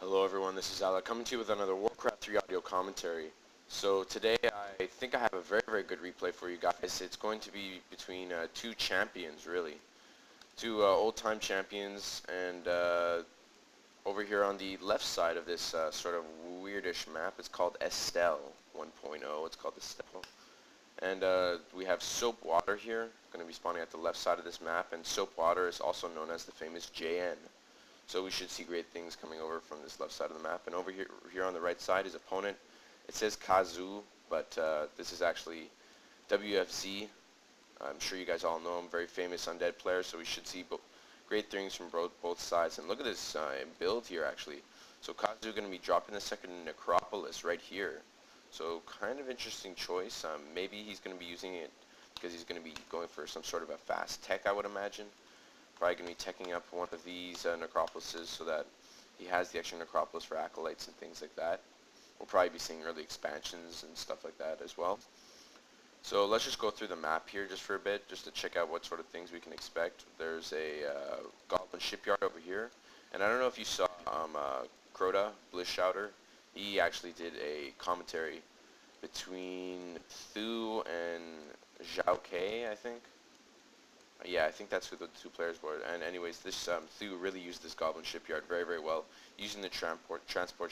Hello everyone, this is Alec coming to you with another Warcraft 3 audio commentary. So today I think I have a very good replay for you guys. It's going to be between two champions really. Two old-time champions, and over here on the left side of this sort of weirdish map, it's called Estelle 1.0. It's called Estelle. And we have Soap Water here, going to be spawning at the left side of this map, and Soap Water is also known as the famous JN. So we should see great things coming over from this left side of the map. And over here on the right side is opponent. It says Kazu, but this is actually WFZ. I'm sure you guys all know him, very famous Undead player, so we should see great things from both sides. And look at this build here, actually. So Kazu going to be dropping the second Necropolis right here. So kind of interesting choice. Maybe he's going to be using it because he's going to be going for some sort of a fast tech, I would imagine. Probably going to be teching up one of these Necropolises so that he has the extra Necropolis for Acolytes and things like that. We'll probably be seeing early expansions and stuff like that as well. So let's just go through the map here just for a bit, just to check out what sort of things we can expect. There's a Goblin Shipyard over here. And I don't know if you saw Crota, Bliss Shouter. He actually did a commentary between Thu and Zhao Ke, I think. Yeah, I think that's who the two players were. And anyways, this Thu really used this Goblin Shipyard very well, using the transport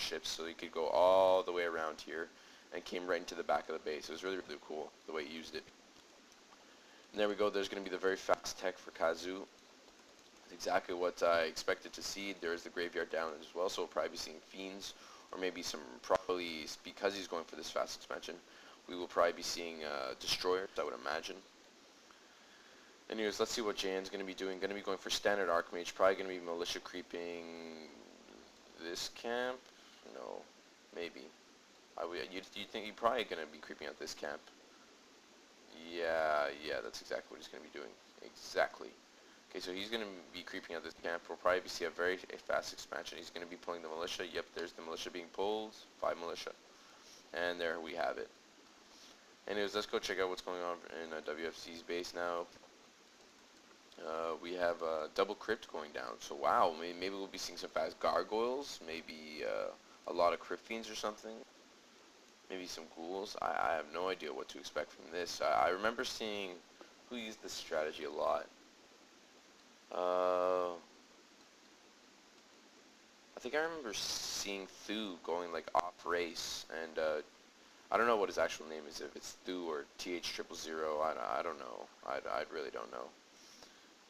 ships so he could go all the way around here and came right into the back of the base. It was really cool the way he used it. And there we go. There's going to be the very fast tech for Kazu. That's exactly what I expected to see. There's the graveyard down as well, so we'll probably be seeing Fiends, or maybe some probably, because he's going for this fast expansion, we will probably be seeing Destroyers, I would imagine. Anyways, let's see what Jan's going to be doing. Going to be going for standard Archmage. Probably going to be Militia creeping this camp. No, maybe. You'd think he's probably going to be creeping out this camp. Yeah, that's exactly what he's going to be doing. Exactly. Okay, so he's going to be creeping out this camp. We'll probably see a very fast expansion. He's going to be pulling the Militia. Yep, there's the Militia being pulled. 5 Militia. And there we have it. Anyways, let's go check out what's going on in WFC's base now. We have double crypt going down, so wow, maybe we'll be seeing some fast gargoyles, maybe a lot of crypt fiends or something, maybe some ghouls. I have no idea what to expect from this. I remember seeing who used this strategy a lot. I think I remember seeing Thu going like off race, and I don't know what his actual name is, if it's Thu or TH000. I don't know. I really don't know.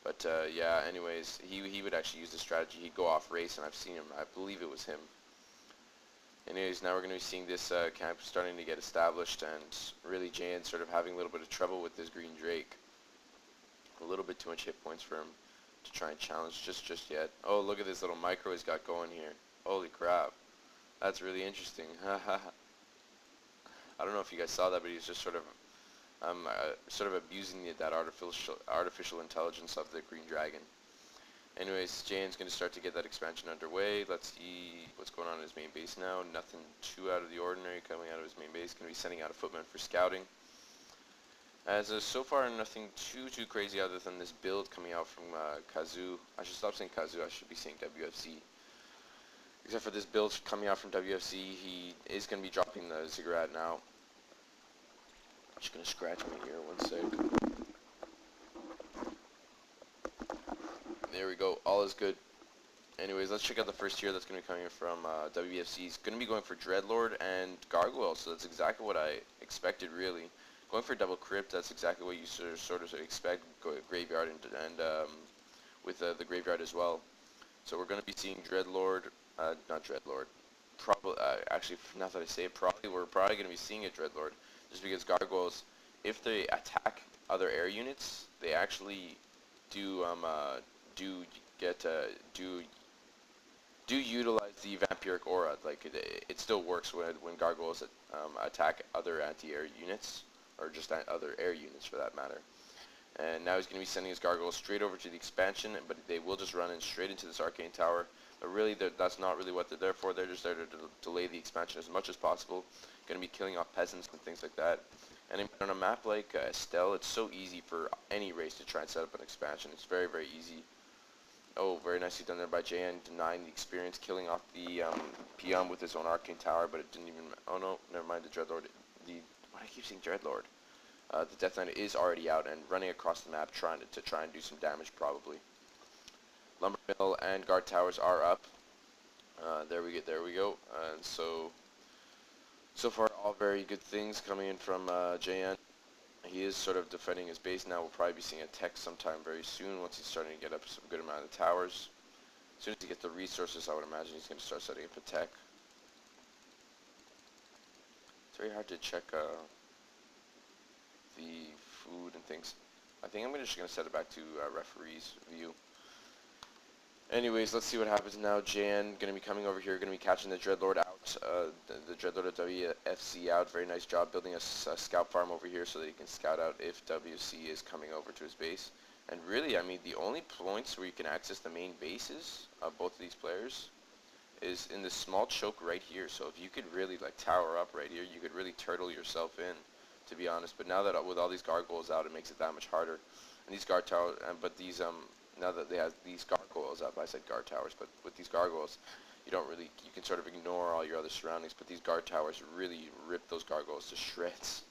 But yeah, anyways, he would actually use the strategy. He'd go off race, and I've seen him. I believe it was him. Anyways, now we're going to be seeing this camp starting to get established, and really Jan sort of having a little bit of trouble with this Green Drake. A little bit too much hit points for him to try and challenge just yet. Oh, look at this little micro he's got going here. Holy crap. That's really interesting. I don't know if you guys saw that, but he's just sort of abusing that artificial intelligence of the Green Dragon. Anyways, Jan's going to start to get that expansion underway. Let's see what's going on in his main base now. Nothing too out of the ordinary coming out of his main base. Going to be sending out a footman for scouting. As so far, nothing too crazy other than this build coming out from Kazu. I should stop saying Kazu. I should be saying WFZ. Except for this build coming out from WFZ, he is going to be dropping the Ziggurat now. I'm just going to scratch me here, 1 sec. There we go, all is good. Anyways, let's check out the first tier that's going to be coming from WFC. It's going to be going for Dreadlord and Gargoyle, so that's exactly what I expected, really. Going for double crypt, that's exactly what you sort of expect. Graveyard and with the graveyard as well. So we're going to be seeing Dreadlord, not Dreadlord. Probably, actually, now that I say it, we're probably going to be seeing a Dreadlord. Just because gargoyles, if they attack other air units, they actually do utilize the vampiric aura. Like it still works when gargoyles attack other anti-air units, or just other air units for that matter. And now he's going to be sending his gargoyles straight over to the expansion, but they will just run in straight into this arcane tower. But really, that's not really what they're there for. They're just there to delay the expansion as much as possible. Going to be killing off peasants and things like that. And on a map like Estelle, it's so easy for any race to try and set up an expansion. It's very easy. Oh, very nicely done there by JN, denying the experience, killing off the peon with his own arcane tower, but it didn't even... Oh no, never mind, the Dreadlord... Why do I keep saying Dreadlord? The Death Knight is already out and running across the map trying to try and do some damage, probably. Lumber Mill and Guard Towers are up. There we go. And so far, all very good things coming in from JN. He is sort of defending his base now. We'll probably be seeing a tech sometime very soon once he's starting to get up some good amount of towers. As soon as he gets the resources, I would imagine he's going to start setting up a tech. It's very hard to check the food and things. I think I'm just going to set it back to referee's view. Anyways, let's see what happens now. JN going to be coming over here, going to be catching the Dreadlord out, the Dreadlord of WFZ out. Very nice job building a scout farm over here so that he can scout out if WC is coming over to his base. And really, I mean, the only points where you can access the main bases of both of these players is in this small choke right here. So if you could really like tower up right here, you could really turtle yourself in, to be honest. But now that with all these gargoyles out, it makes it that much harder. And these guard towers, but these now that they have these gargoyles up, I said guard towers, but with these gargoyles, you can sort of ignore all your other surroundings, but these guard towers really rip those gargoyles to shreds.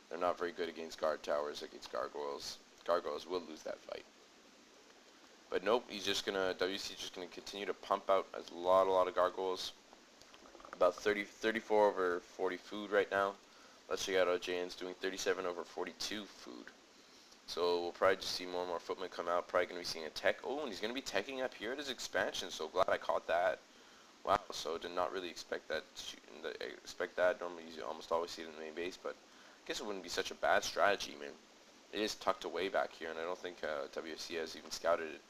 They're not very good against guard towers, against gargoyles. Gargoyles will lose that fight. But nope, WC is just gonna continue to pump out a lot of gargoyles. About 34 over 40 food right now. Let's check out how JN's doing 37 over 42 food. So we'll probably just see more and more footmen come out. Probably going to be seeing a tech. Oh, and he's going to be teching up here at his expansion. So glad I caught that. Wow. So did not really expect that. Normally you almost always see it in the main base, but I guess it wouldn't be such a bad strategy, man. It is tucked away back here, and I don't think WFC has even scouted it.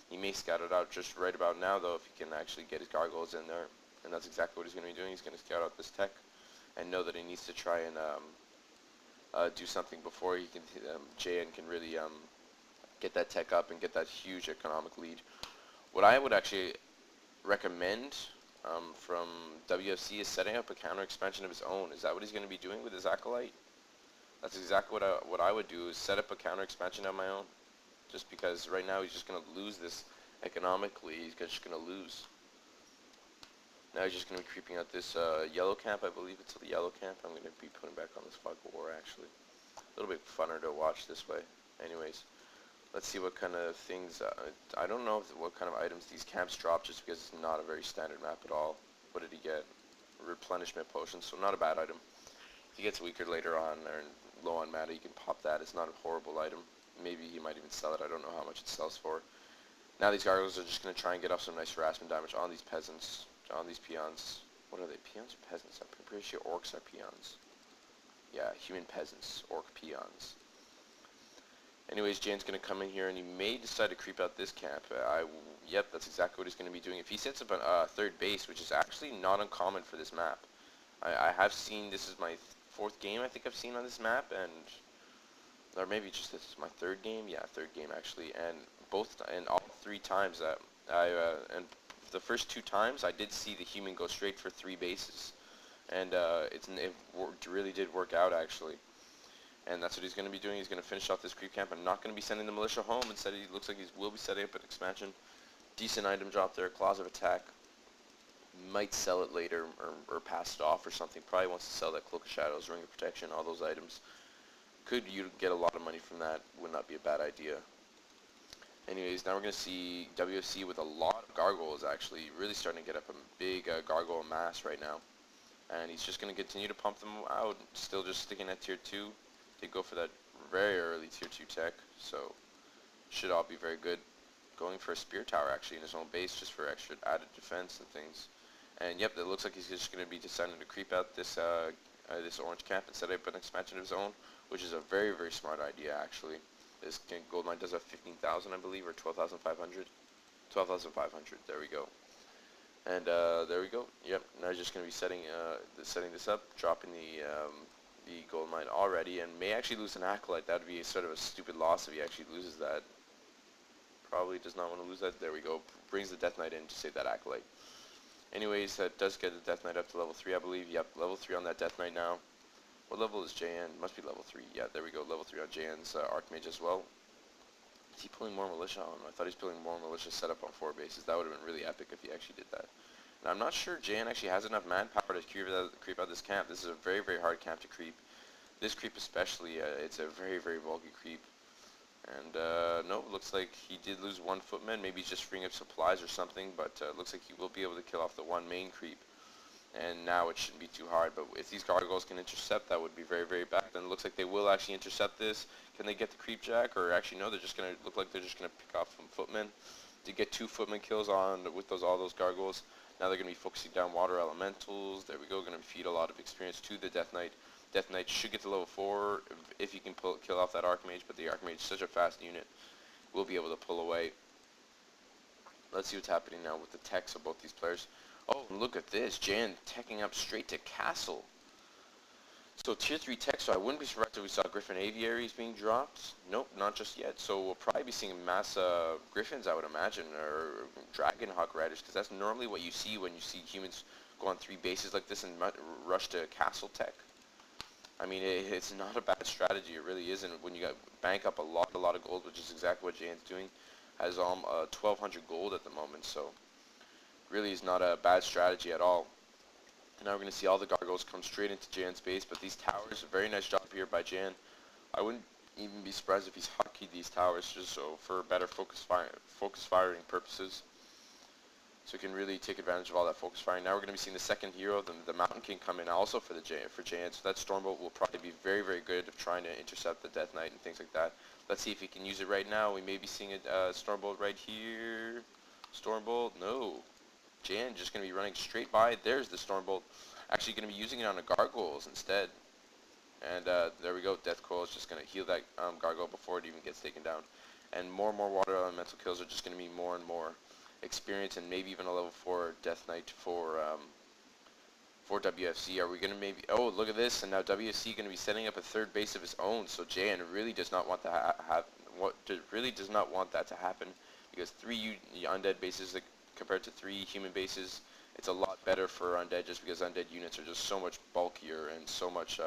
He may scout it out just right about now, though, if he can actually get his gargoyles in there. And that's exactly what he's going to be doing. He's going to scout out this tech and know that he needs to try and do something before he can JN can really get that tech up and get that huge economic lead. What I would actually recommend from WFC is setting up a counter expansion of his own. Is that what he's going to be doing with his acolyte? That's exactly what I would do, is set up a counter expansion of my own. Just because right now he's just going to lose this economically. He's just going to lose. Now he's just going to be creeping out this yellow camp. I believe it's the yellow camp. I'm going to be putting back on this fog of war, actually. A little bit funner to watch this way. Anyways, let's see what kind of things... I don't know what kind of items these camps drop, just because it's not a very standard map at all. What did he get? Replenishment potions, so not a bad item. If he gets weaker later on, or low on mana, you can pop that. It's not a horrible item. Maybe he might even sell it. I don't know how much it sells for. Now these gargoyles are just going to try and get off some nice harassment damage on these peasants. On these peons. What are they? Peons or peasants? I'm pretty sure orcs are peons. Yeah, human peasants. Orc peons. Anyways, Jane's going to come in here and he may decide to creep out this camp. Yep, that's exactly what he's going to be doing. If he sets up a third base, which is actually not uncommon for this map. I have seen, this is my fourth game I think I've seen on this map, and or maybe just this is my third game. Yeah, third game actually. And all three times that and the first two times I did see the human go straight for 3 bases, and it really did work out actually. And that's what he's going to be doing. He's going to finish off this creep camp. I'm not going to be sending the militia home. Instead, he looks like he will be setting up an expansion. Decent item drop there. Claws of Attack. Might sell it later or pass it off or something. Probably wants to sell that Cloak of Shadows, Ring of Protection, all those items. Could you get a lot of money from that? Would not be a bad idea. Anyways, now we're going to see WFC with a lot of gargoyles actually. Really starting to get up a big gargoyle mass right now. And he's just going to continue to pump them out. Still just sticking at tier 2. They go for that very early tier 2 tech. So should all be very good. Going for a spear tower actually in his own base just for extra added defense and things. And yep, it looks like he's just going to be deciding to creep out this this orange camp and set up an expansion of his own, which is a very, very smart idea actually. This gold mine does have 15,000 I believe, or 12,500. 12,500, there we go. And there we go. Yep, now he's just going to be setting this up, dropping the gold mine already, and may actually lose an acolyte. That would be sort of a stupid loss if he actually loses that. Probably does not want to lose that. There we go. Brings the Death Knight in to save that acolyte. Anyways, that does get the Death Knight up to level 3, I believe. Yep, level 3 on that Death Knight now. What level is JN? Must be level 3. Yeah, there we go. Level 3 on JN's Archmage as well. Is he pulling more militia? I don't know. I thought he was pulling more militia set up on 4 bases. That would have been really epic if he actually did that. And I'm not sure JN actually has enough manpower to creep out this camp. This is a very, very hard camp to creep. This creep especially, it's a very, very bulky creep. And no, looks like he did lose 1 footman. Maybe he's just freeing up supplies or something, but looks like he will be able to kill off the 1 main creep. And now it shouldn't be too hard, but if these gargoyles can intercept, that would be very, very bad. Then it looks like they will actually intercept this. Can they get the creep jack? Or actually, no, they're just going to look like they're just going to pick off some footmen to get 2 footman kills on with all those gargoyles. Now they're going to be focusing down water elementals. There we go, going to feed a lot of experience to the Death Knight. Death Knight should get to level 4 if he can kill off that Archmage, but the Archmage is such a fast unit, will be able to pull away. Let's see what's happening now with the techs of both these players. Oh, look at this. Jan teching up straight to Castle. So tier 3 tech, so I wouldn't be surprised if we saw Griffin Aviaries being dropped. Nope, not just yet. So we'll probably be seeing mass Griffins, I would imagine, or Dragonhawk Riders, because that's normally what you see when you see humans go on 3 bases like this and rush to Castle tech. I mean, it's not a bad strategy. It really isn't. When you bank up a lot of gold, which is exactly what Jan's doing, has 1,200 gold at the moment, so really is not a bad strategy at all. Now we're going to see all the gargoyles come straight into Jan's base, but these towers, a very nice job here by Jan. I wouldn't even be surprised if he's hotkeyed these towers just so for better focus firing purposes. So we can really take advantage of all that focus firing. Now we're going to be seeing the second hero, the Mountain King, come in also for Jan. So that Stormbolt will probably be very, very good at trying to intercept the Death Knight and things like that. Let's see if he can use it right now. We may be seeing a Stormbolt right here. Stormbolt, no. Jan just going to be running straight by. There's the Stormbolt. Actually going to be using it on the gargoyles instead. And there we go. Death Coil is just going to heal that gargoyle before it even gets taken down. And more water elemental kills are just going to be more and more experience, and maybe even a level 4 Death Knight for WFZ. Are we going to maybe... Oh, look at this. And now WFZ going to be setting up a 3rd base of his own. So Jan really does not want that to happen, because 3 undead bases compared to 3 human bases, it's a lot better for undead, just because undead units are just so much bulkier and so much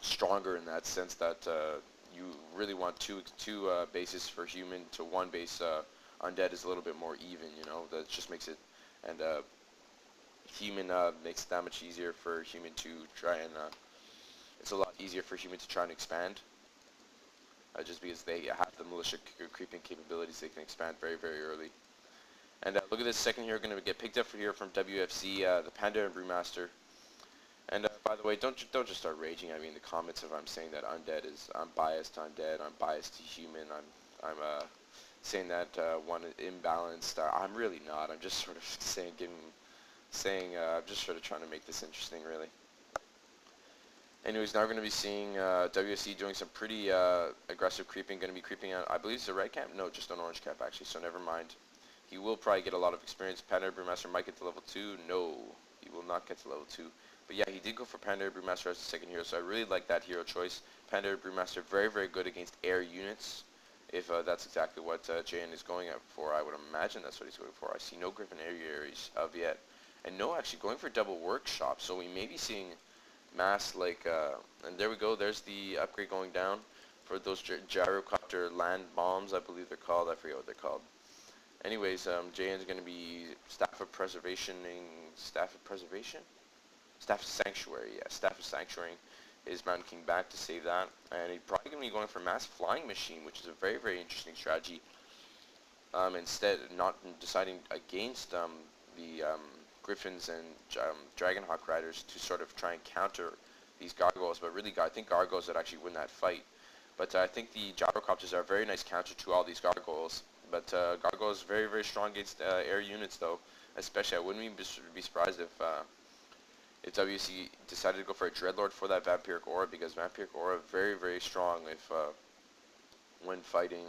stronger in that sense that you really want two bases for human to 1 base. Undead is a little bit more even, you know. That just makes it, and human makes it that much easier for human to try and it's a lot easier for human to try and expand. Just because they have the militia creeping capabilities, they can expand very, very early. And look at this second hero going to get picked up here from WFZ, the Panda and Brewmaster. And by the way, don't just start raging at me in the comments if I'm saying that undead is, I'm biased to undead, I'm biased to human, I'm saying that one is imbalanced. I'm really not. I'm just sort of I'm just sort of trying to make this interesting, really. Anyways, now we're going to be seeing WSC doing some pretty aggressive creeping. Going to be creeping out, I believe it's a red cap? No, just an orange cap, actually, so never mind. He will probably get a lot of experience. Panda Brewmaster might get to level 2. No, he will not get to level 2. But yeah, he did go for Panda Brewmaster as the second hero, so I really like that hero choice. Panda Brewmaster, very, very good against air units, if that's exactly what JN is going for. I would imagine that's what he's going for. I see no Griffin Aviaries of yet. And no, actually going for double workshop, so we may be seeing mass like and there we go, there's the upgrade going down for those gyrocopter land bombs, I believe they're called. I forget what they're called. Anyways, JN's going to be Staff of Sanctuary, yeah, Staff of Sanctuary is Mountain King back to save that, and he's probably going to be going for Mass Flying Machine, which is a very, very interesting strategy. Instead, not deciding against the Griffins and Dragonhawk Riders to sort of try and counter these gargoyles, but really I think gargoyles would actually win that fight. But I think the gyrocopters are a very nice counter to all these gargoyles. But gargoyles very, very strong against air units, though. Especially, I wouldn't even be surprised if WC decided to go for a Dreadlord for that Vampiric Aura, because Vampiric Aura very, very strong if when fighting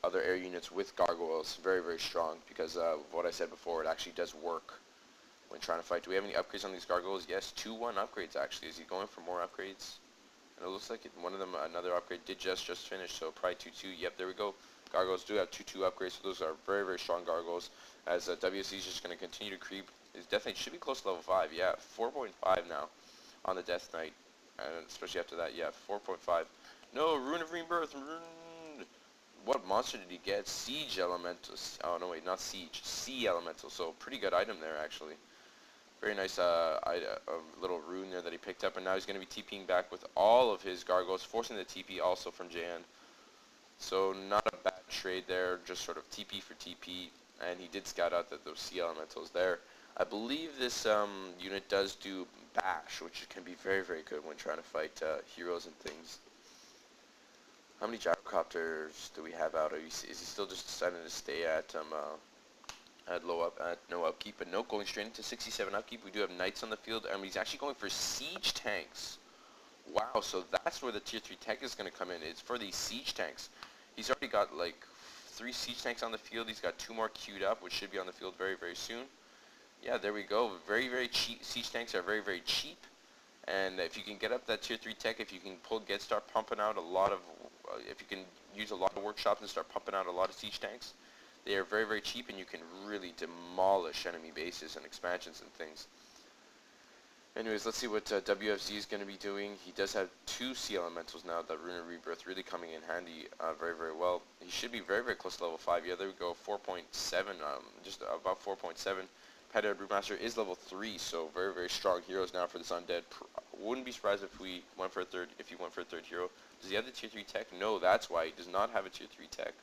other air units with gargoyles. Very, very strong, because of what I said before, it actually does work when trying to fight. Do we have any upgrades on these gargoyles? Yes, 2-1 upgrades actually. Is he going for more upgrades? And it looks like one of them, another upgrade did just finish, so probably 2-2. Yep, there we go. Gargoyles do have 2-2 upgrades, so those are very, very strong gargoyles. As WC is just going to continue to creep. His Death Knight should be close to level 5. Yeah, 4.5 now on the Death Knight. And especially after that, yeah, 4.5. No, Rune of Rebirth. What monster did he get? Siege Elemental. Oh, no, wait, not Siege. Sea Elemental. So, pretty good item there, actually. Very nice little rune there that he picked up. And now he's going to be TPing back with all of his Gargoyles, forcing the TP also from JN. So, not a bad trade there. Just sort of TP for TP. And he did scout out that those Sea Elementals there. I believe this unit does do Bash, which can be very, very good when trying to fight heroes and things. How many gyrocopters do we have out? Is he still just deciding to stay at no upkeep? But no, going straight into 67 upkeep. We do have knights on the field, and he's actually going for siege tanks. Wow, so that's where the tier 3 tech is going to come in. It's for these siege tanks. He's already got like 3 siege tanks on the field. He's got 2 more queued up, which should be on the field very, very soon. Yeah, there we go. Very, very cheap. Siege tanks are very, very cheap. And if you can get up that tier 3 tech, if you can start pumping out a lot of, if you can use a lot of workshops and start pumping out a lot of siege tanks, they are very, very cheap, and you can really demolish enemy bases and expansions and things. Anyways, let's see what WFZ is going to be doing. He does have 2 Sea Elementals now, that Rune of Rebirth really coming in handy very, very well. He should be very, very close to level 5. Yeah, there we go, 4.7, just about 4.7. Pet Brewmaster is level 3, so very, very strong heroes now for this Undead. Wouldn't be surprised if we went for a third, if he went for a third hero. Does he have the tier 3 tech? No, that's why he does not have a tier 3 tech.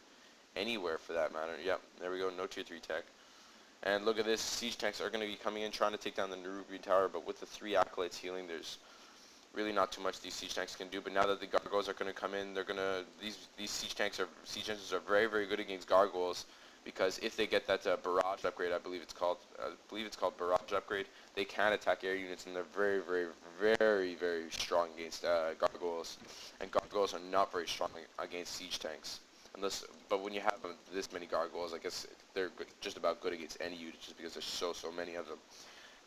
Anywhere for that matter. Yep, there we go, no tier 3 tech. And look at this, siege tanks are going to be coming in trying to take down the Nerubian Tower, but with the 3 acolytes healing, there's really not too much these siege tanks can do. But now that the gargoyles are going to come in, they're going to, these siege engines are very, very good against gargoyles, because if they get that barrage upgrade, I believe it's called barrage upgrade, they can attack air units, and they're very, very, very, very strong against gargoyles. And gargoyles are not very strong against siege tanks. But when you have this many gargoyles, I guess they're just about good against any unit, just because there's so many of them.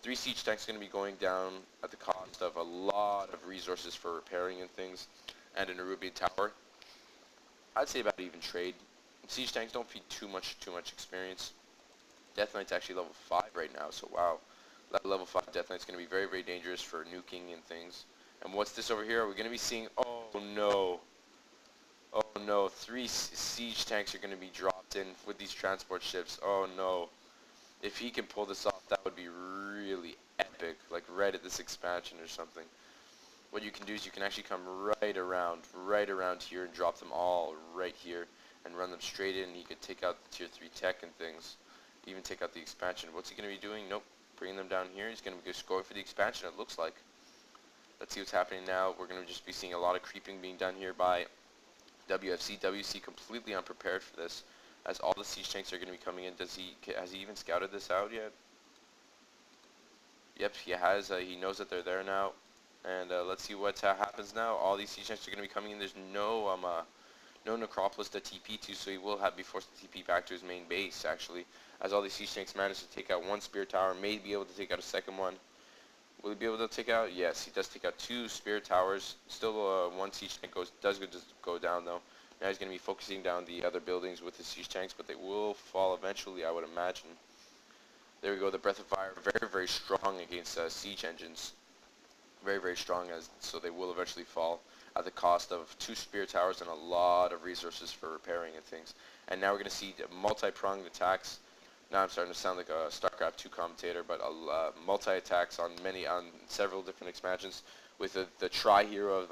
3 siege tanks going to be going down at the cost of a lot of resources for repairing and things, and a Nerubian Tower. I'd say about even trade. Siege tanks don't feed too much experience. Death Knight's actually level 5 right now, so wow. That level 5 Death Knight's going to be very, very dangerous for nuking and things. And what's this over here? Are we going to be seeing... Oh no. Oh no, 3 siege tanks are going to be dropped in with these transport ships. Oh no. If he can pull this off, that would be really epic. Like right at this expansion or something. What you can do is you can actually come right around here and drop them all right here. And run them straight in, and he could take out the tier 3 tech and things. Even take out the expansion. What's he going to be doing? Nope. Bringing them down here. He's going to be just going for the expansion, it looks like. Let's see what's happening now. We're going to just be seeing a lot of creeping being done here by WFC. WFC completely unprepared for this, as all the siege tanks are going to be coming in. Has he even scouted this out yet? Yep, he has. He knows that they're there now. And let's see what happens now. All these siege tanks are going to be coming in. There's no necropolis to TP to, so he will be forced to TP back to his main base, actually, as all these siege tanks manage to take out 1 spear tower, may be able to take out a second one. Will he be able to take out? Yes, he does take out 2 spear towers. Still 1 siege tank does go down, though. Now he's going to be focusing down the other buildings with his siege tanks, but they will fall eventually, I would imagine. There we go, the Breath of Fire, very, very strong against siege engines. Very, very strong, so they will eventually fall at the cost of 2 spear towers and a lot of resources for repairing and things. And now we're going to see multi-pronged attacks. Now I'm starting to sound like a StarCraft 2 commentator, but multi-attacks on several different expansions, with the tri-hero of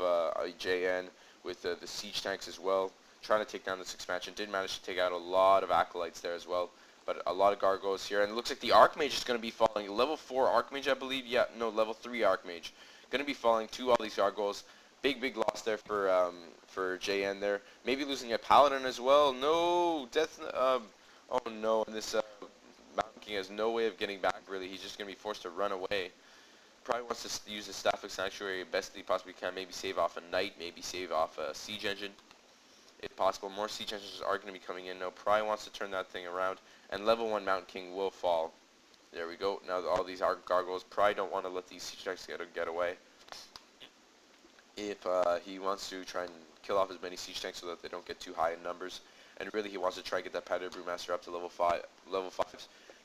JN, with the siege tanks as well, trying to take down this expansion. Did manage to take out a lot of acolytes there as well, but a lot of gargoyles here. And it looks like the Archmage is going to be falling. Level 4 Archmage, I believe. Yeah, no, level 3 Archmage. Going to be falling to all these gargoyles. Big loss there for JN there. Maybe losing a Paladin as well. No, oh no, and this Mountain King has no way of getting back, really. He's just going to be forced to run away. Probably wants to use the Staff of Sanctuary best he possibly can. Maybe save off a Knight, maybe save off a Siege Engine, if possible. More Siege Engines are going to be coming in. No, probably wants to turn that thing around. And level 1 Mountain King will fall. There we go. Now all these gargoyles probably don't want to let these Siege Tanks get away. If he wants to try and kill off as many siege tanks so that they don't get too high in numbers, and really he wants to try and get that Pattern Brewmaster up to level 5.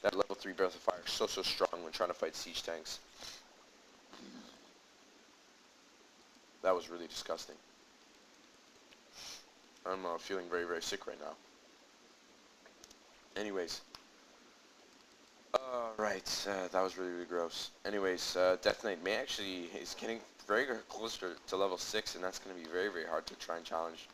That level 3 Breath of Fire is so strong when trying to fight siege tanks. That was really disgusting. I'm feeling very, very sick right now. Anyways. Right, that was really, really gross. Anyways, Death Knight May actually is getting very close to level 6, and that's going to be very, very hard to try and challenge.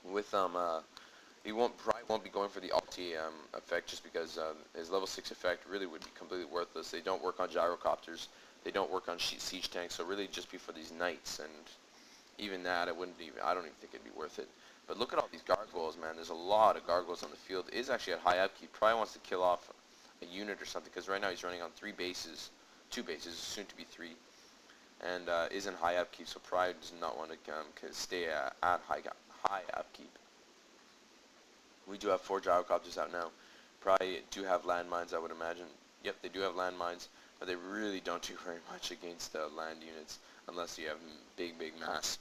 With, he probably won't be going for the ulti effect just because his level 6 effect really would be completely worthless. They don't work on gyrocopters, they don't work on siege tanks, so really just be for these knights, and even that, I don't even think it'd be worth it. But look at all these gargoyles, man. There's a lot of gargoyles on the field. Is actually at high upkeep. Probably wants to kill off a unit or something, because right now he's running on 2 bases, soon to be 3, and is in high upkeep, so probably does not want to stay at high upkeep. We do have 4 gyrocopters out now. Probably do have landmines, I would imagine. Yep, they do have landmines, but they really don't do very much against land units, unless you have big mass.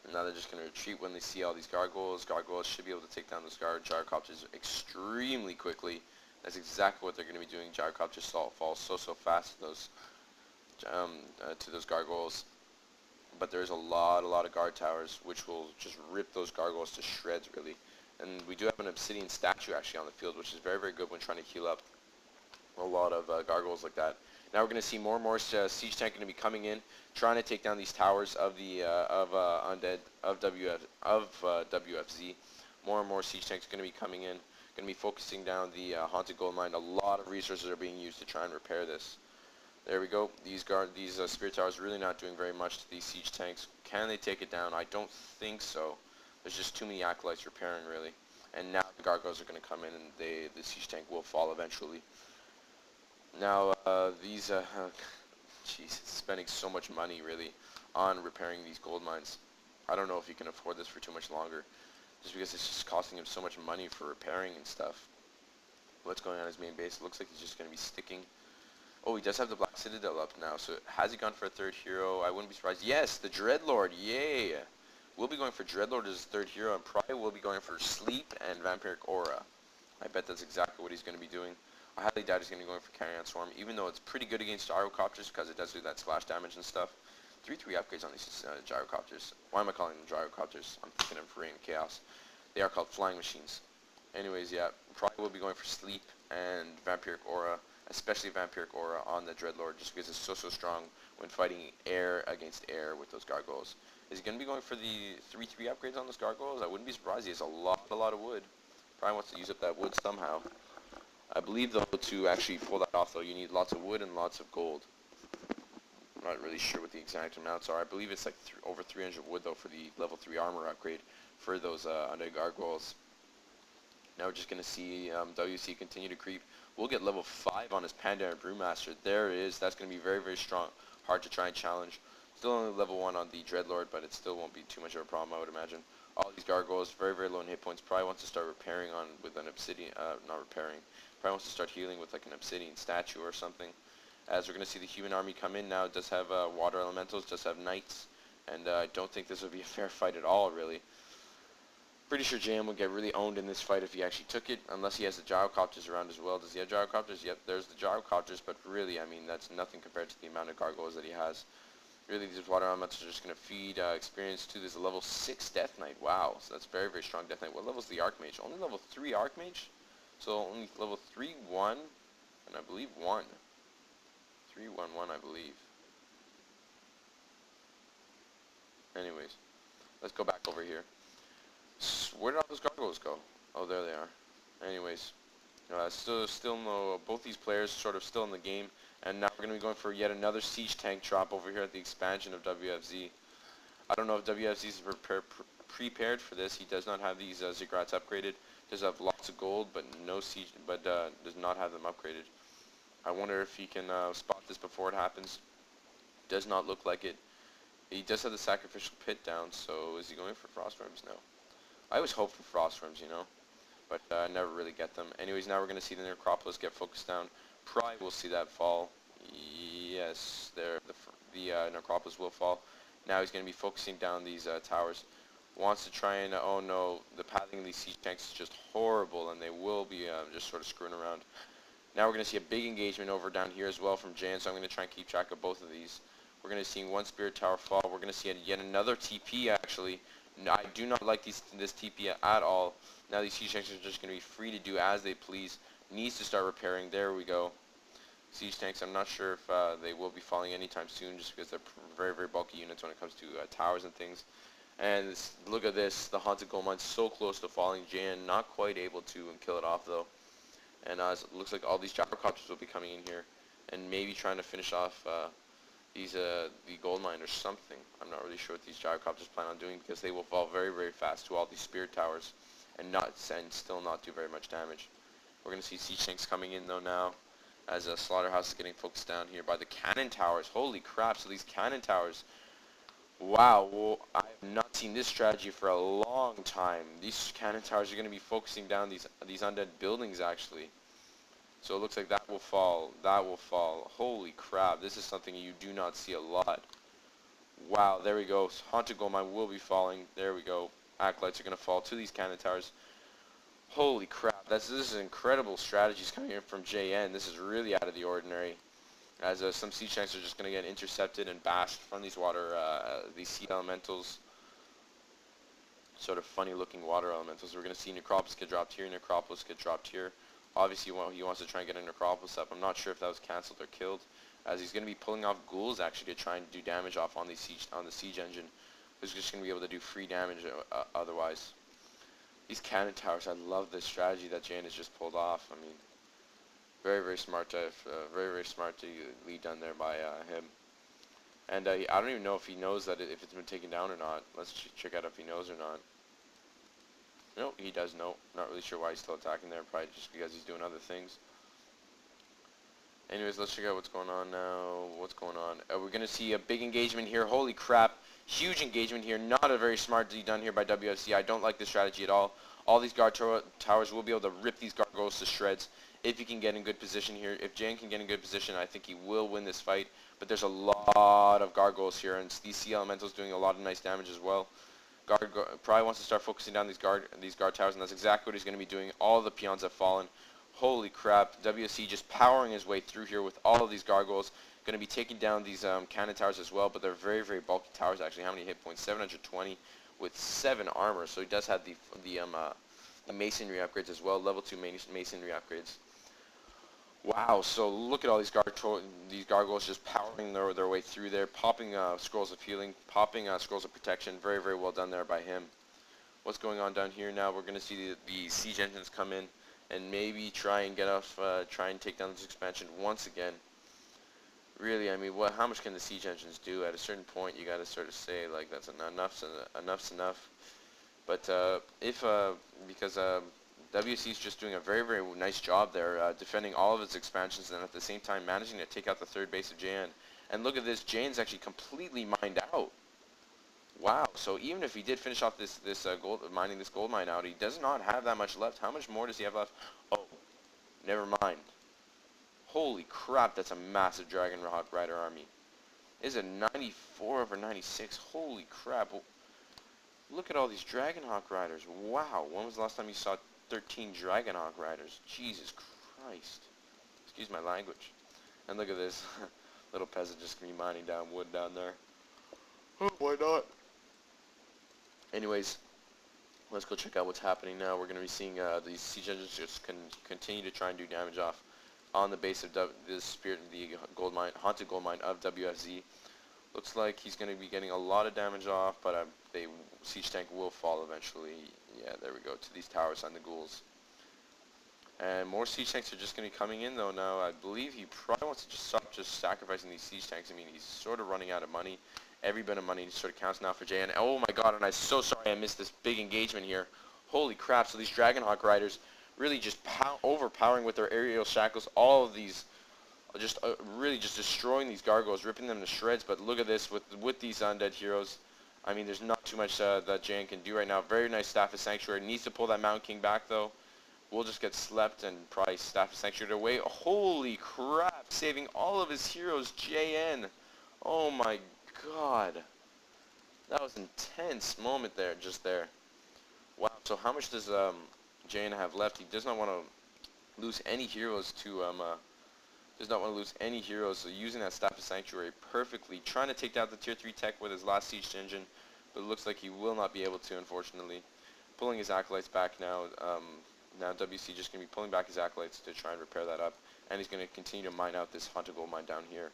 And now they're just going to retreat when they see all these gargoyles. Gargoyles should be able to take down those gyrocopters extremely quickly. That's exactly what they're going to be doing. Gyrocopters fall so fast to those gargoyles. But there's a lot of guard towers, which will just rip those gargoyles to shreds, really. And we do have an obsidian statue actually on the field, which is very, very good when trying to heal up a lot of gargoyles like that. Now we're going to see more and more siege tank going to be coming in, trying to take down these towers of the Undead of WFZ. More and more siege tanks going to be coming in, going to be focusing down the haunted gold mine. A lot of resources are being used to try and repair this. There we go. These spirit towers really not doing very much to these siege tanks. Can they take it down? I don't think so. There's just too many acolytes repairing, really. And now the gargoyles are going to come in, and the siege tank will fall eventually. Now, jeez, spending so much money, really, on repairing these gold mines. I don't know if he can afford this for too much longer, just because it's just costing him so much money for repairing and stuff. What's going on in his main base? It looks like he's just going to be sticking. Oh, he does have the Black Citadel up now, so has he gone for a 3rd hero? I wouldn't be surprised. Yes, the Dreadlord, yay! We'll be going for Dreadlord as his 3rd hero, and probably will be going for Sleep and Vampiric Aura. I bet that's exactly what he's going to be doing. I highly doubt he's going to be going for Carrion Swarm, even though it's pretty good against gyrocopters because it does do that splash damage and stuff. 3/3 upgrades on these gyrocopters. Why am I calling them gyrocopters? I'm thinking of Reign of Chaos. They are called flying machines. Anyways, yeah, probably will be going for Sleep and Vampiric Aura, especially Vampiric Aura on the Dreadlord, just because it's so strong when fighting air against air with those gargoyles. Is he going to be going for the 3/3 upgrades on those gargoyles? I wouldn't be surprised. He has a lot of wood. Probably wants to use up that wood somehow. I believe, though, to actually pull that off, though, you need lots of wood and lots of gold. I'm not really sure what the exact amounts are. I believe it's like over 300 wood, though, for the level 3 armor upgrade for those Undead gargoyles. Now we're just going to see WC continue to creep. We'll get level 5 on his Panda and Brewmaster. There it is. That's going to be very, very strong. Hard to try and challenge. Still only level 1 on the Dreadlord, but it still won't be too much of a problem, I would imagine. All these gargoyles, very, very low in hit points. Probably wants to start repairing with an obsidian, not repairing. Probably wants to start healing with like an obsidian statue or something. As we're going to see the human army come in now. It does have water elementals, does have knights. And I don't think this would be a fair fight at all, really. Pretty sure JM would get really owned in this fight if he actually took it, unless he has the gyrocopters around as well. Does he have gyrocopters? Yep, there's the gyrocopters, but really, I mean, that's nothing compared to the amount of gargoyles that he has. Really, these water elementals are just going to feed experience to this level 6 Death Knight. Wow, so that's very, very strong Death Knight. What level is the Archmage? Only level 3 Archmage? So only level 3, 1, and I believe 1. 3, 1, 1, I believe. Anyways, let's go back over here. Where did all those gargoyles go? Oh, there they are. Anyways, still no. Both these players sort of still in the game, and now we're going to be going for yet another siege tank drop over here at the expansion of WFZ. I don't know if WFZ is prepared for this. He does not have these ziggurats upgraded. Does have lots of gold, but no siege, but does not have them upgraded. I wonder if he can spot this before it happens. Does not look like it. He does have the sacrificial pit down, so is he going for frost worms? No. I always hope for frost worms, you know, but I never really get them. Anyways, now we're going to see the necropolis get focused down. Probably we'll see that fall. Yes, there the necropolis will fall. Now he's going to be focusing down these towers. Wants to try and, oh no, the pathing of these siege tanks is just horrible, and they will be just sort of screwing around. Now we're going to see a big engagement over down here as well from Jan, so I'm going to try and keep track of both of these. We're going to see one spirit tower fall. We're going to see yet another TP, actually, I do not like this TP at all. Now these siege tanks are just going to be free to do as they please. Needs to start repairing. There we go. Siege tanks, I'm not sure if they will be falling anytime soon, just because they're very, very bulky units when it comes to towers and things. And look at this, the Haunted Gold Mine so close to falling. JN not quite able to kill it off though. And it looks like all these gyrocopters will be coming in here and maybe trying to finish off the gold mine or something. I'm not really sure what these gyrocopters plan on doing, because they will fall very, very fast to all these spirit towers and still not do very much damage. We're going to see siege tanks coming in though now, as a slaughterhouse is getting focused down here by the cannon towers. Holy crap, so these cannon towers, wow, well, I have not seen this strategy for a long time. These cannon towers are going to be focusing down these undead buildings actually. So it looks like that will fall. That will fall. Holy crap, this is something you do not see a lot. Wow, there we go. Haunted Gold Mine will be falling. There we go. Acolytes are going to fall to these cannon towers. Holy crap, this is incredible strategies coming in from JN. This is really out of the ordinary, as some siege tanks are just going to get intercepted and bashed from these these sea elementals. Sort of funny looking water elementals. We're going to see Necropolis get dropped here, Necropolis get dropped here. Obviously he wants to try and get a Necropolis up. I'm not sure if that was cancelled or killed, as he's going to be pulling off ghouls actually to try and do damage off on the siege engine. He's just going to be able to do free damage otherwise. These cannon towers, I love this strategy that Jane has just pulled off. I mean, very, very smart to lead done there by him. And I don't even know if he knows that if it's been taken down or not. Let's check out if he knows or not. No, he does know. Not really sure why he's still attacking there. Probably just because he's doing other things. Anyways, let's check out what's going on now. What's going on? We're going to see a big engagement here. Holy crap. Huge engagement here. Not a very smart deed done here by WFZ. I don't like this strategy at all. All these guard towers will be able to rip these gargoyles to shreds if he can get in good position here. If Jane can get in good position, I think he will win this fight. But there's a lot of gargoyles here, and these sea elementals doing a lot of nice damage as well. Probably wants to start focusing down these guard towers, and that's exactly what he's going to be doing. All the peons have fallen. Holy crap, WC just powering his way through here with all of these gargoyles. Going to be taking down these cannon towers as well, but they're very, very bulky towers actually. How many hit points? 720 with 7 armor, so he does have the masonry upgrades as well, level 2 masonry upgrades. Wow, so look at all these gargoyles just powering their way through there, popping scrolls of healing, popping scrolls of protection. Very, very well done there by him. What's going on down here now? We're going to see the siege engines come in and maybe try and take down this expansion once again. Really, I mean, how much can the siege engines do? At a certain point, you got to sort of say, like, that's enough's enough. But because WC is just doing a very, very nice job there, defending all of its expansions, and at the same time managing to take out the third base of Jan. And look at this, Jan's actually completely mined out. Wow, so even if he did finish off mining this gold mine out, he does not have that much left. How much more does he have left? Oh, never mind. Holy crap, that's a massive Dragon Hawk Rider army. Is it 94 over 96? Holy crap. Look at all these Dragon Hawk Riders. Wow, when was the last time you saw 13 Dragon Hawk Riders? Jesus Christ. Excuse my language. And look at this. Little peasant just gonna be mining down wood down there. Oh, why not? Anyways, let's go check out what's happening now. We're going to be seeing these siege engines just continue to try and do damage off on the base of the haunted gold mine of WFZ. Looks like he's going to be getting a lot of damage off, but the siege tank will fall eventually. Yeah, there we go, to these towers on the ghouls. And more siege tanks are just going to be coming in though now. I believe he probably wants to just stop sacrificing these siege tanks. I mean, he's sort of running out of money. Every bit of money sort of counts now for Jay. And oh my god, and I'm so sorry I missed this big engagement here. Holy crap, so these Dragonhawk Riders really just overpowering with their aerial shackles. All of these just really just destroying these gargoyles, ripping them to shreds. But look at this with these undead heroes. I mean, there's not too much that Jan can do right now. Very nice Staff of Sanctuary. Needs to pull that Mountain King back though. We'll just get slept and probably Staff of Sanctuary away. Holy crap, saving all of his heroes, JN. Oh my god. That was an intense moment there, just there. Wow, so how much does JN have left? He does not want to lose any heroes to, so using that Staff of Sanctuary perfectly. Trying to take down the tier 3 tech with his last siege engine, but it looks like he will not be able to, unfortunately. Pulling his acolytes back now. Now WC just going to be pulling back his acolytes to try and repair that up, and he's going to continue to mine out this haunted gold mine down here.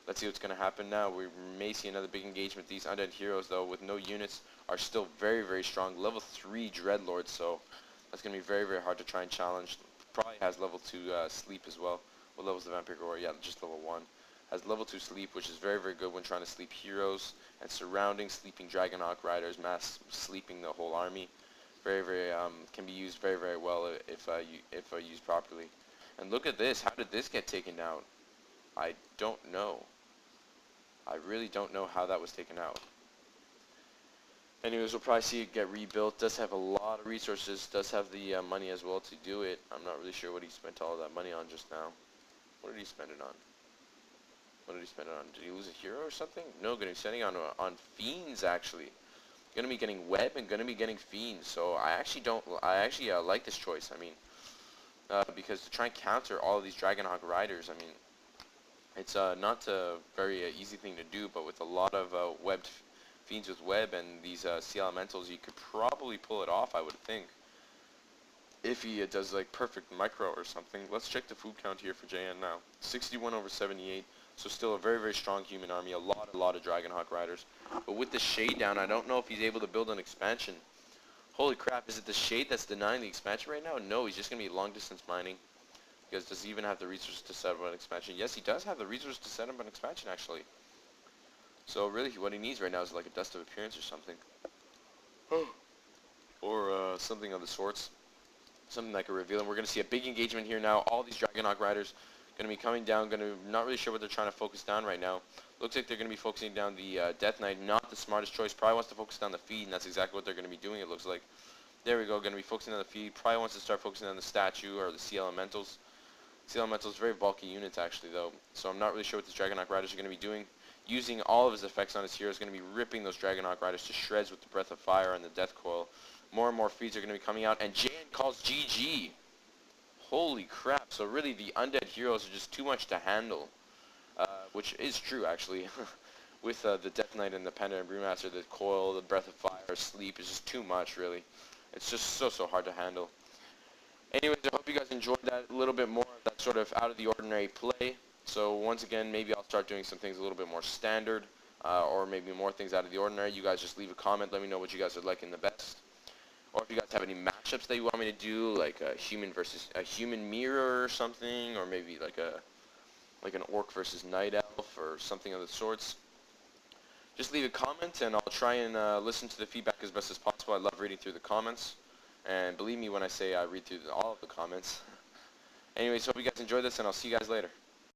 Let's see what's going to happen now. We may see another big engagement. These undead heroes, though, with no units, are still very, very strong. Level 3 Dreadlords, so that's going to be very, very hard to try and challenge. Probably has level 2 sleep as well. What level is the Vampire Gore? Yeah, just level 1. Has level 2 sleep, which is very, very good when trying to sleep heroes and surrounding sleeping Dragonhawk riders, mass sleeping the whole army. Very, very, can be used very, very well if used properly. And look at this. How did this get taken out? I don't know. I really don't know how that was taken out. Anyways, we'll probably see it get rebuilt. Does have a lot of resources. Does have the money as well to do it. I'm not really sure what he spent all of that money on just now. What did he spend it on? What did he spend it on? Did he lose a hero or something? No, going to be spending on fiends actually. Going to be getting web and going to be getting fiends. So I actually like this choice. I mean, because to try and counter all of these Dragonhawk riders, I mean, it's not a very easy thing to do, but with a lot of webbed fiends with web and these sea elementals, you could probably pull it off, I would think. If he does like perfect micro or something. Let's check the food count here for JN now. 61 over 78, so still a very, very strong human army, a lot of Dragonhawk riders. But with the shade down, I don't know if he's able to build an expansion. Holy crap, is it the shade that's denying the expansion right now? No, he's just going to be long distance mining. Because does he even have the resources to set up an expansion? Yes, he does have the resources to set up an expansion, actually. So really, what he needs right now is like a dust of appearance or something. Or something of the sorts. Something that could reveal him. We're going to see a big engagement here now. All these Dragonhawk riders going to be coming down. Not really sure what they're trying to focus down right now. Looks like they're going to be focusing down the Death Knight. Not the smartest choice. Probably wants to focus down the feed, and that's exactly what they're going to be doing, it looks like. There we go. Going to be focusing on the feed. Probably wants to start focusing on the statue or the Sea Elementals. Sea Elementals, very bulky units actually though, so I'm not really sure what these Dragonhawk Riders are going to be doing. Using all of his effects on his heroes, going to be ripping those Dragonhawk Riders to shreds with the Breath of Fire and the Death Coil. More and more feeds are going to be coming out, and JN calls GG. Holy crap, so really the undead heroes are just too much to handle, which is true actually. With the Death Knight and the Pendant and Brewmaster, the Coil, the Breath of Fire, Sleep is just too much really. It's just so hard to handle. Anyways, I hope you guys enjoyed that a little bit more of that sort of out of the ordinary play. So once again, maybe I'll start doing some things a little bit more standard, or maybe more things out of the ordinary. You guys just leave a comment, let me know what you guys are liking the best. Or if you guys have any matchups that you want me to do, like a human versus a human mirror or something, or maybe like an orc versus night elf or something of the sorts. Just leave a comment and I'll try and listen to the feedback as best as possible. I love reading through the comments. And believe me when I say I read through all of the comments. Anyways, hope you guys enjoyed this, and I'll see you guys later.